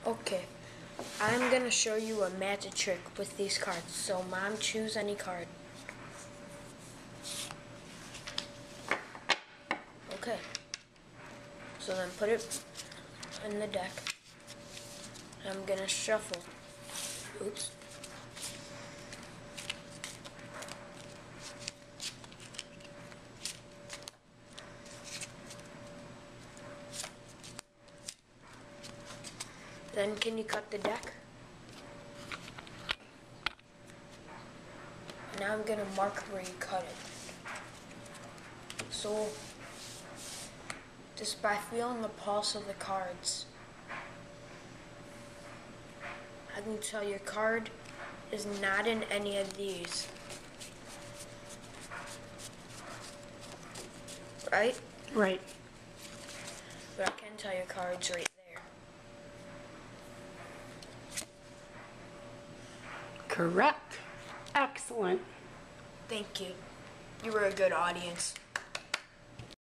Okay, I'm gonna show you a magic trick with these cards. So Mom, choose any card. Okay, so then put it in the deck. I'm gonna shuffle. Oops. Then can you cut the deck? Now I'm gonna mark where you cut it. So, just by feeling the pulse of the cards, I can tell your card is not in any of these. Right? Right. But I can tell your card's right there. Correct. Excellent. Thank you. You were a good audience.